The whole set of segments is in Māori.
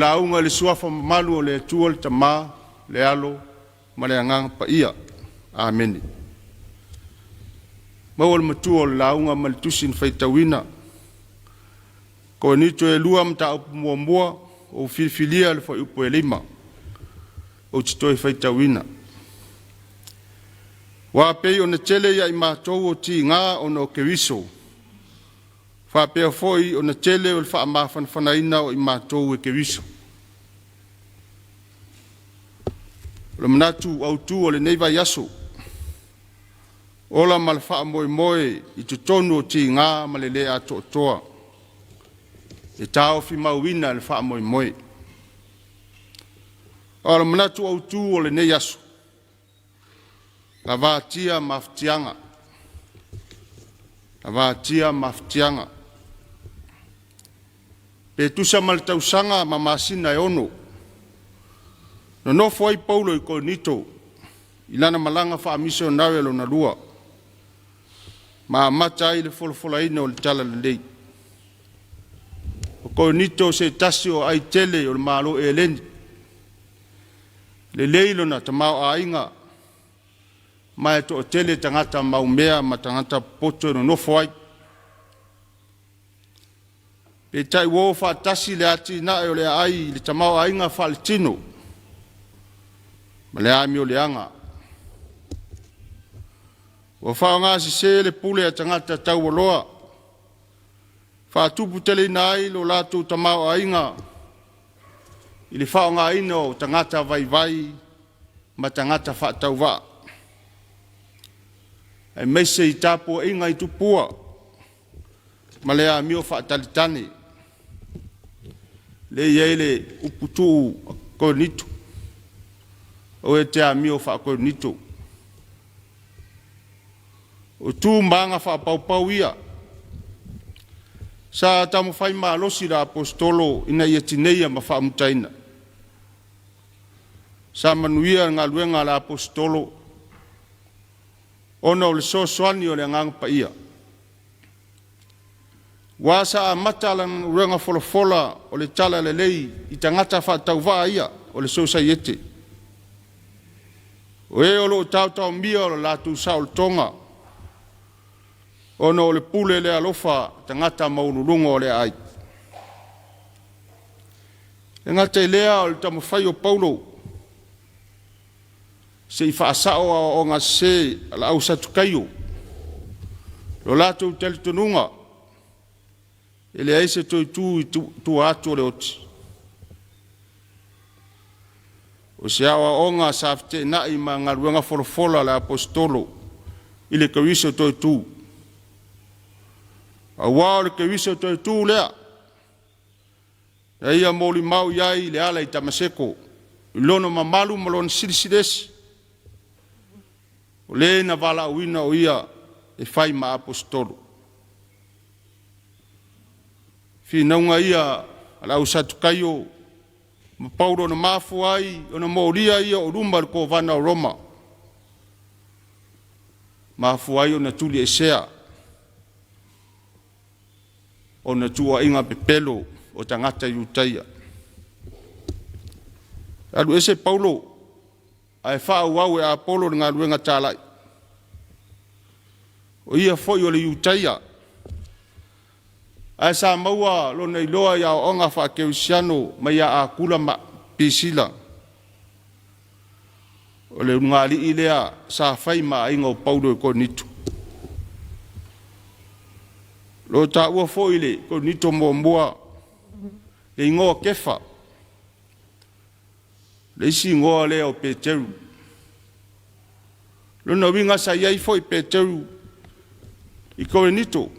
launga le suafa malu o le atua le tamā, le alo, ma le angang pa ia. Amen. Maua le matua o le launga ma le tusi na faitawina. Ko nito e lua mta upu mua mua o filifilia le fa upu e lima. O titoi faitawina. Wa pei o na tele ya ima tou o ti ngā o no kewiso. Fa pea foi o na tele o le fa amafan fanaina o ima tou e kewiso. Le manatu au tu o le neiva yaso. Ola ma le fa moe moe i tutonu o ti ngā ma le lea to toa. E tau fi mauina le fa moe moe. Ola manatu au tu o le nei yaso. Lavatia maftianga. Lavatia maftianga. Pe tusa mal tausanga mamasina e ono. No no foi Paulo i Korinito. Ilana malanga Faamisionare lo na lua. Ma mata ile folofolaina o le tala le lei. O Korinito se tasi o ai tele o le malo e leni. Le lei lo na tamau a inga. Ma e to tele tangata maumea ma tangata poto no foi. Pe tai wo fa tasi le ati na e o le ai le tamau a inga fa le tino. Ma le ami o le anga. Wa fa nga si se le pule a tangata tau loa. Fa tupu tele nai lo lato tamau a inga. Ili fa nga ino tangata vai vai ma tangata fa tau va. E mese i tapo inga i tupua. Ma le ami o fa talitane. Le yele uputu Korinito. O e te ami o fa Korinito. O tu mbanga fa pau ia. Sa tamu fai malosi la apostolo ina ia tineia ma fa mutaina. Sa manuia ngā luenga la apostolo. Ona o le sosoani o le ngang pa ia. Wasa a matalan luenga folofola o le tala le lei i tangata fa tauwa ia o le sosaiete. O e o lo tau mia o le latu saul tonga. Ono o le pule le alofa tangata maululunga o le ai. E ngata i lea o le tamawhai o Paulo. Se i whaasao o ngā se ala au satukaio. Lo lato tali tonunga. E le aise toi tu atu o le oti. O se awa o ngā safte na i ma ngā ruenga folofola le apostolo. I le kawiso toi tu. A wao le kawiso toi tu lea. E ia moli mau iai le ala i tamaseko. I lono mamalu malon sirisidesi. O le na vala uina o ia e fai ma apostolo. Finaunga ia ala usatu kaio ma Paulo na mafu ai o na mauria ia o rumba ko vana o Roma. Mafu ai o na tuli esea. O na tua inga pepelo o tangata iutaia. Alu ese Paulo ai fa wau e Apollo nga luenga talai. O ia foi o le iutaia. Ai sa maua lo nei loa ia onga fa keusiano mai a kula ma pisila. O le ngali ilea sa fai ma inga o Paulo e Korinito. Lo ta ua foi le Korinito mo mua le ingoa kefa. Le isi ngoa lea o Peteru. Luna winga sa iai foi Peteru i Korinito.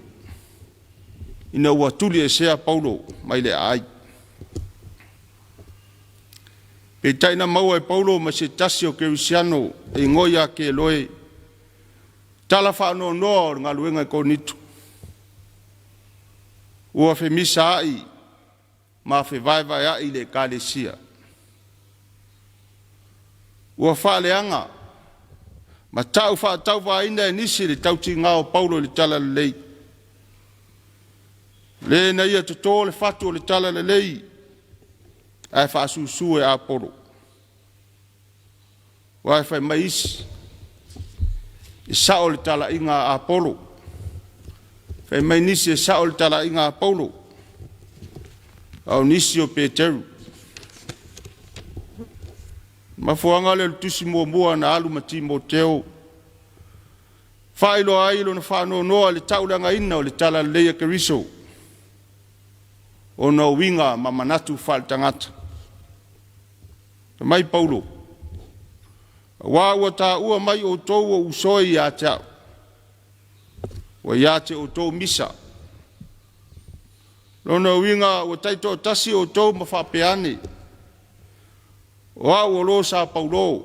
Ina ua tuli e sea Paulo mai le ai. Pe taina maua e Paulo ma se tasi o Kerusiano e ngoia ke loe. Tala whaano noa ngā luenga i Korinito. Ua fe misa ai ma fe vai ai le kalesia. Ua whaaleanga, ma tau wha ina e nisi le tauti ngāo Paulo le tala le lei. Le na ia tuto le fatu le tala le lei. ai whaasusu e Apolo. Wai whai maisi, e sao le tala inga Apolo. Whai mai nisi e sao le tala inga Apolo. Au nisi o Peteru. Mafuanga le tusi mua na alu mati mo teo. Whailo ailo na whanau noa le taulanga ina o le tala leia keriso. O na winga mamanatu whal tangata. Mai Paulo. Wa ua ta ua mai o tou o usoi ia tau. Wa ia te o tou misa. Lona winga o taito tasi o tou mawhapeane. Wa ua lo sa Paulo.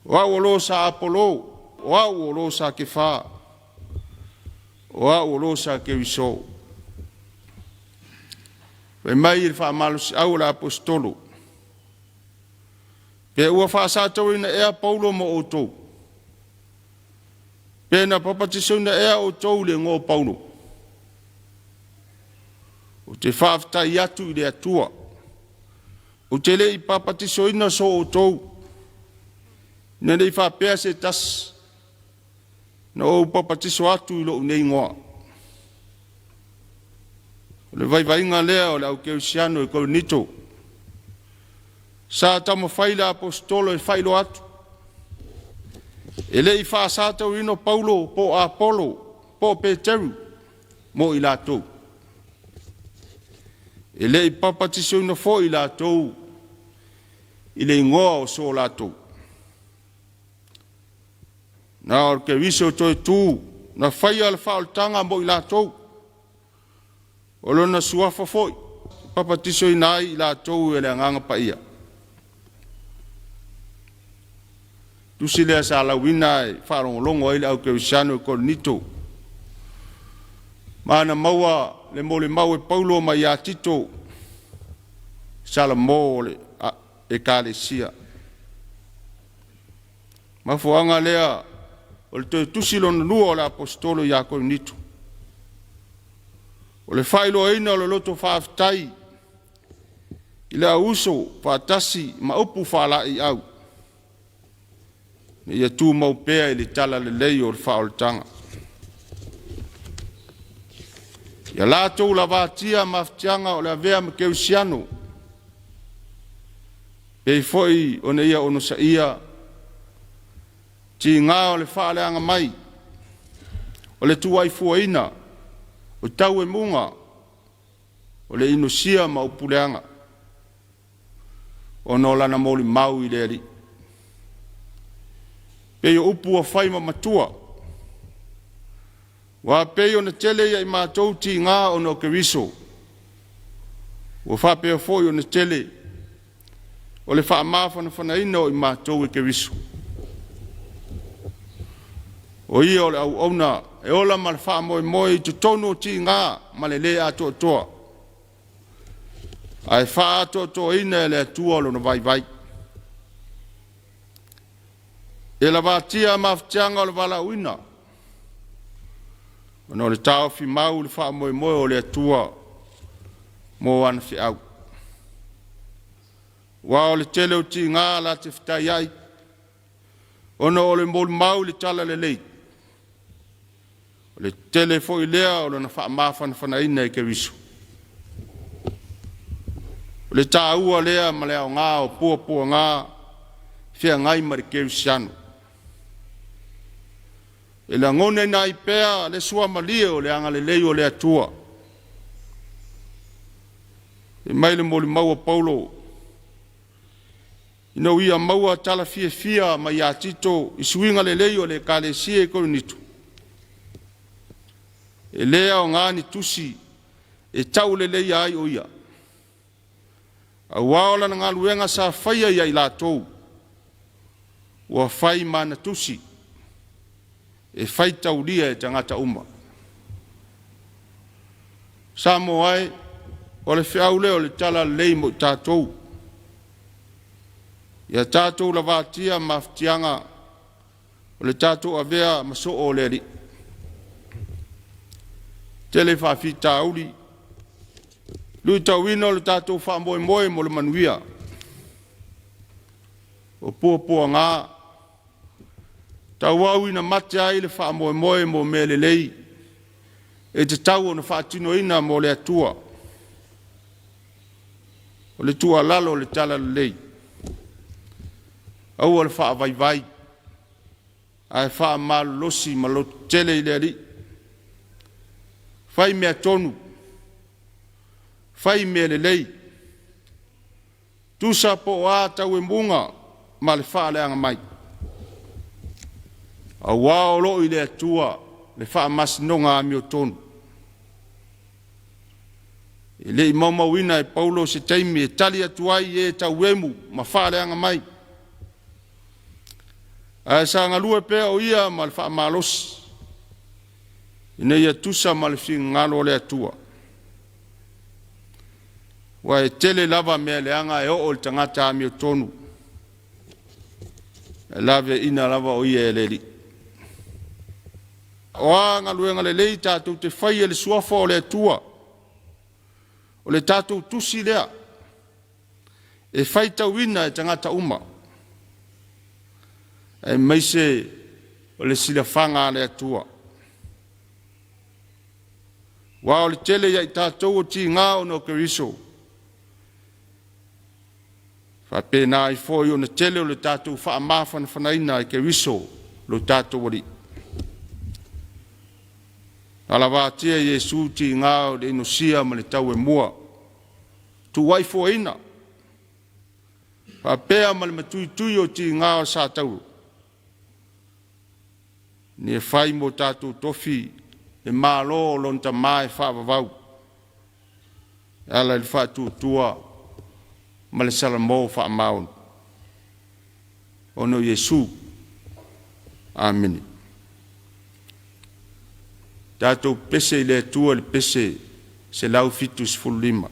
Wa ua lo sa Apolo. Wa ua lo sa Kefa. Wa ua lo sa Keriso. Pe mai il fa malus au la apostolo. Pe ua fa sa tau ina ea Paulo mo o tou. Pe na papatiso ina ea o tou le ngō Paulo. O te whaafta i atu i le atua. O te le i papatiso ina so o tou. Ina nei whapea se tas. Na o papatiso atu i lo unei ngoa. O le vai lea o le au keusiano i Korinito. Sa tamo whaila apostolo e whailo atu. E le i whaasata o ino Paulo po Apolo po Peteru mo i lātou. E le i papatiso ino fo i lātou i le ingoa o so lātou. Na or ke viso toi tū na whaia le whaoltanga mo i lātou. O lona suafa foi, papatiso i nai i lātou e le anganga pa ia. Tusi lea sa lawina e whaarongolongo ele au keusiano e Korinito. Mana maua le mole mau e Paulo mai a tito. Sala mo le e kālesia. Mafuanga lea o le toi tusi lona lua o le apostolo i a Korinito. O le whailo eina o le loto whaaftai. I le auso whaatasi ma upu whaala i au. Ia tū mau pēa i le tala le lei o le whaoltanga. Ia lātou la vātia maftianga o le avea me keusiano. Pei foi o ne ia ono sa ia. Ti ngā o le whaaleanga mai. O le tuai fuaina. O tau e munga. O le inosia ma upuleanga. O no lana moli mau i le ali. Peo upu a whaima matua. Wa peo na tele ia i mātou ti ngā o no keriso. Wa wha peo foi o na tele. O le wha mawhana whanaina o i mātou e keriso. O ia o le au auna e ola ma le wha moe moe i tu tono ti ngā ma le le ato toa. Ai wha ato toa ina e le atua lo na vai vai. E la vātia maftianga o le wala uina. Ono le tau fi mau le wha moe moe o le atua mo ana fi au. Wa o le tele o ti ngā la te fitai ai. Ono o le mol mau le tala le lei. O le tele fo i lea o le na wha mawhana whanaina i ke risu. O le tā ua lea ma lea o ngā o pua ngā fia ngai ma le keusiano. E la ngone na i pēa le sua malie o le anga le lei o le atua. E mai le moli maua Paulo. Ina ia maua tala fia ma ia tito i suinga le lei o le kālesia e Korinito. E lea o ngāni tusi e tau le lei ai o ia. A waola na ngā luenga sa whaia ia i lātou. Ua whai mana tusi. E whai tauria e tangata uma. Samoa ai, o le whiau leo le tala lei mo tātou. Ia tātou la vātia maftianga o le tātou avea maso o le li. Tele whawhi tāuli, Lui tauina o le tātou whaamoemoe mo le manuia. O pua ngā. Tau au ina mate ai le whaamoemoe mo me le lei. E te tau o na whaatino ina mo le atua. O le tua lalo le tala le lei. Au o le whaavaivai. Ai wha malu losi ma lo tele i le ali. Whai mea tonu. Whai mea le lei. Tusa po a tau e munga ma le wha leanga mai. A wao lo i le atua le wha masinonga a mio tonu. E le i maumawina e Paulo se teimi e tali atuai e tau emu ma wha leanga mai. A sa ngalua pea o ia ma le wha malosi. Ina ia tusa ma le whinga ngalo le atua. Wa e tele lava mea leanga e o le tangata a mio tonu. E lave ina lava o ia e leli. Oa ngaluenga le lei tātou te whaia le suafa o le atua. O le tātou tusi lea. E whaita wina e tangata uma. E meise o le sila whanga le atua. Wa o le tele ia i tātou o ti ngā o no keriso. Whapena i fōi o na tele o le tātou wha mawhana whanaina i keriso lo tātou wari. Ala wātia Jesu ti ngā o le inosia ma le tau e mua. Tu waifo ina. Whapea ma le matui o ti ngā o sa tau. Ni e whai mo tātou tofi e mālo o lonta mai whaavavau. Ala le whātua tua ma le salamo whaamaun. Ono Jesu. Amen. Tātou pese i le tua le pese se lau fitus fulima.